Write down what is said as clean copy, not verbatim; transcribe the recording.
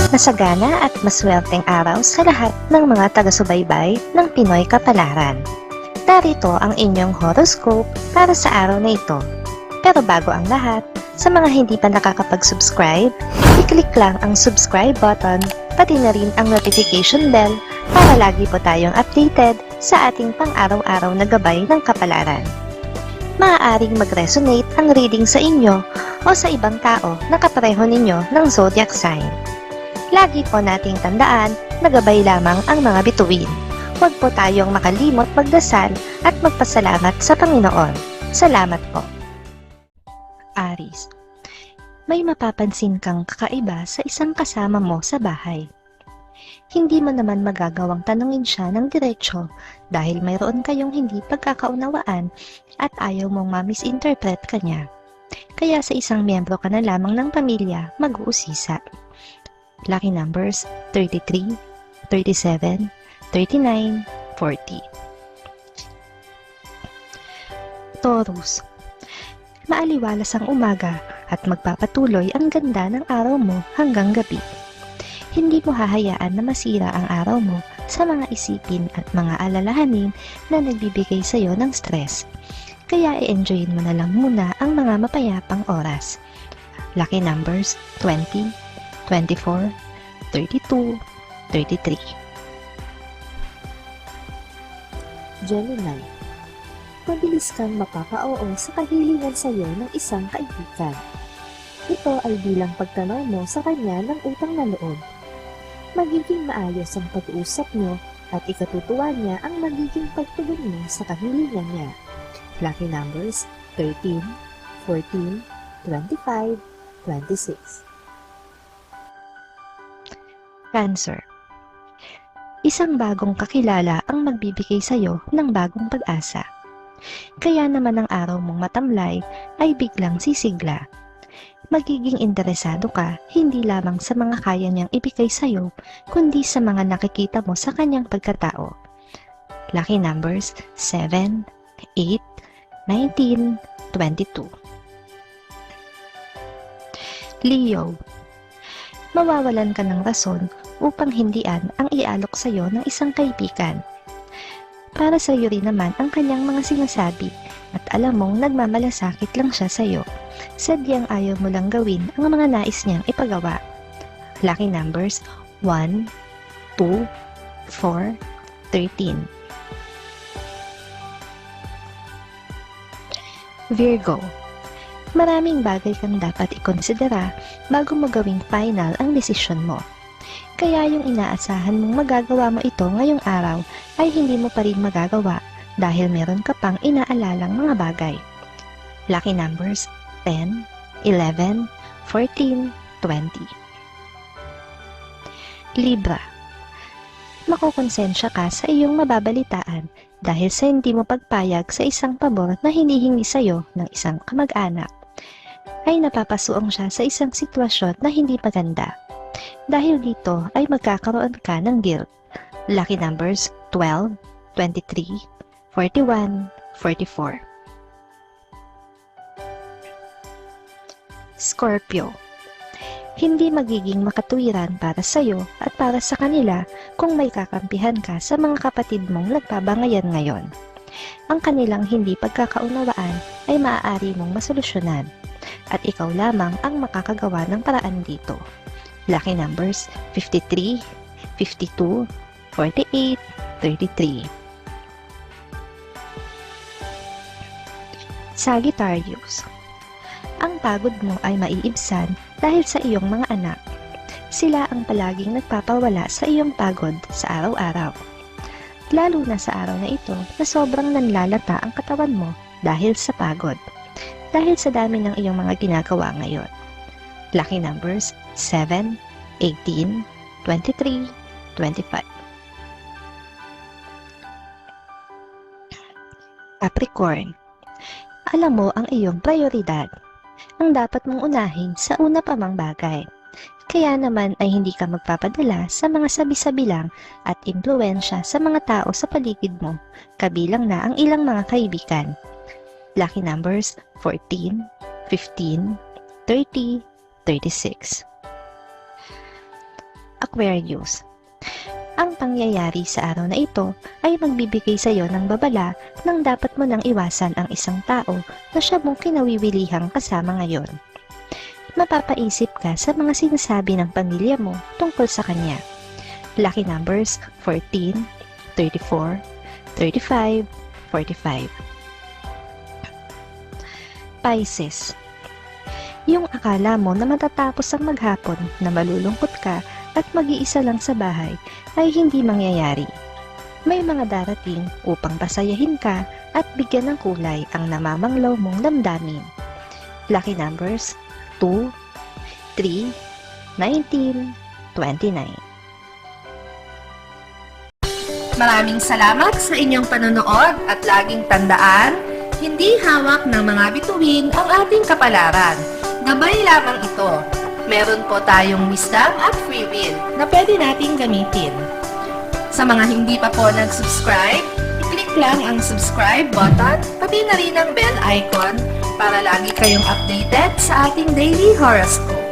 Masagana at maswerteng araw sa lahat ng mga taga-subaybay ng Pinoy Kapalaran. Narito ang inyong horoscope para sa araw na ito. Pero bago ang lahat, sa mga hindi pa nakakapag-subscribe, i-click lang ang subscribe button, pati na rin ang notification bell para lagi po tayong updated sa ating pang-araw-araw na gabay ng kapalaran. Maaaring mag-resonate ang reading sa inyo o sa ibang tao na kapareho ninyo ng zodiac sign. Lagi po nating tandaan na gabay lamang ang mga bituin. Huwag po tayong makalimot magdasal at magpasalamat sa Panginoon. Salamat po. Aries, may mapapansin kang kakaiba sa isang kasama mo sa bahay. Hindi mo naman magagawang tanungin siya ng diretsyo dahil mayroon kayong hindi pagkakaunawaan at ayaw mong ma-misinterpret kanya. Kaya sa isang miyembro ka na lamang ng pamilya, mag-uusisa. Lucky numbers 33, 37, 39, 40. Taurus, maaliwalas ang umaga at magpapatuloy ang ganda ng araw mo hanggang gabi. Hindi mo hahayaan na masira ang araw mo sa mga isipin at mga alalahanin na nagbibigay sa iyo ng stress. Kaya i-enjoyin mo na lang muna ang mga mapayapang oras. Lucky numbers 20, 24, 32, 33. Gemini, mabilis kang mapapa-oo sa kahilingan sa iyo ng isang kaibigan. Ito ay bilang pagtanaw mo sa kanya ng utang na loob. Magiging maayos ang pag-uusap nyo at ikatutuwa niya ang magiging pagtugon mo sa kahilingan niya. Lucky numbers 13, 14, 25, 26. Cancer, isang bagong kakilala ang magbibigay sa iyo ng bagong pag-asa. Kaya naman ang araw mong matamlay ay biglang sisigla. Magiging interesado ka hindi lamang sa mga kaya niyang ibigay sa iyo, kundi sa mga nakikita mo sa kanyang pagkatao. Lucky numbers 7, 8, 19, 22. Leo, mawawalan ka ng rason upang hindian ang ialok sa iyo ng isang kaibigan. Para sa iyo rin naman ang kanyang mga sinasabi at alam mong nagmamalasakit lang siya sa iyo. Sadyang ayaw mo lang gawin ang mga nais niyang ipagawa. Lucky numbers 1, 2, 4, 13. Virgo, maraming bagay kang dapat ikonsidera bago mo gawing final ang desisyon mo. Kaya yung inaasahan mong magagawa mo ito ngayong araw ay hindi mo pa rin magagawa dahil meron ka pang inaalalang mga bagay. Lucky numbers 10, 11, 14, 20. Libra, makokonsensya ka sa iyong mababalitaan dahil sa hindi mo pagpayag sa isang pabor na hinihingi sa iyo ng isang kamag-anak. Ay napapasuong siya sa isang sitwasyon na hindi maganda. Dahil dito ay magkakaroon ka ng guilt. Lucky numbers 12, 23, 41, 44. Scorpio, hindi magiging makatuwiran para sa iyo at para sa kanila kung may kakampihan ka sa mga kapatid mong nagbabangayan ngayon. Ang kanilang hindi pagkakaunawaan ay maaari mong masolusyonan at ikaw lamang ang makakagawa ng paraan dito. Lucky numbers 53, 52, 48, 33. Sagittarius, ang pagod mo ay maiibsan dahil sa iyong mga anak. Sila ang palaging nagpapawala sa iyong pagod sa araw-araw. Lalo na sa araw na ito na sobrang nanlalata ang katawan mo dahil sa pagod. Dahil sa dami ng iyong mga ginagawa ngayon. Lucky numbers 7, 18, 23, 25. Capricorn, alam mo ang iyong prioridad. Ang dapat mong unahin sa una pa mang bagay. Kaya naman ay hindi ka magpapadala sa mga sabi-sabi lang at impluwensya sa mga tao sa paligid mo, kabilang na ang ilang mga kaibigan. Lucky numbers 14, 15, 30, 36. Aquarius. Ang pangyayari sa araw na ito ay magbibigay sa iyo ng babala nang dapat mo nang iwasan ang isang tao na siya mong kinawiwilihang kasama ngayon. Mapapaisip ka sa mga sinasabi ng pamilya mo tungkol sa kanya. Lucky numbers 14, 34, 35, 45. Pisces. Yung akala mo na matatapos ang maghapon na malulungkot ka at mag-iisa lang sa bahay ay hindi mangyayari. May mga darating upang pasayahin ka at bigyan ng kulay ang namamanglaw mong damdamin. Lucky numbers 2, 3, 19, 29. Maraming salamat sa inyong panonood at laging tandaan, hindi hawak ng mga bituin ang ating kapalaran. Gabay lamang ito. Meron po tayong wisdom at free will na pwede nating gamitin. Sa mga hindi pa po nag-subscribe, i-click lang ang subscribe button, pati na rin ang bell icon para lagi kayong updated sa ating daily horoscope.